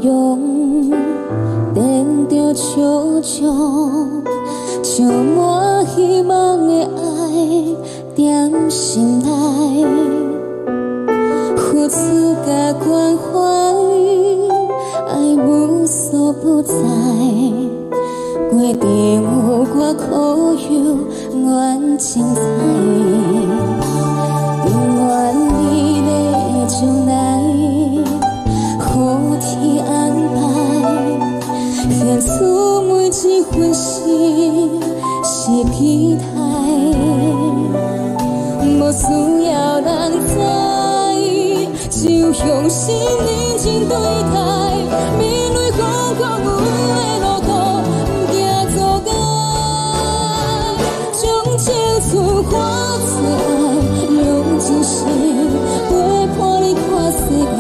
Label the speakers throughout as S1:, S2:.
S1: 用，等着悄悄，将满希望的爱踮心内，付出甲关怀，爱无所不在。过程有我苦忧，愿精彩。愿你的将来，予天安排，献出每一份心是期待，无需要人知，就用心认真对待，面对风光有的路途，不惊阻碍，将青春化作爱，用真心陪伴你看世界，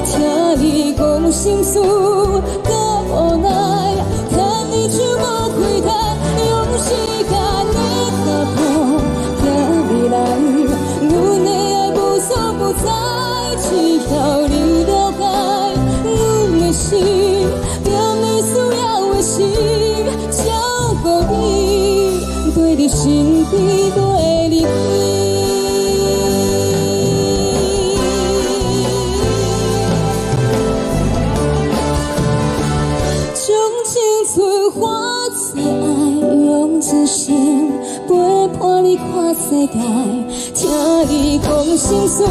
S1: 听你讲心事甲无奈，看你手无开台，用时间的脚步行未来，阮的爱无所不在，只要你了解，阮的心，让你需要的心，照顾你，对你身边对你飞。化作爱，用真心陪伴你看世界，听你讲心事。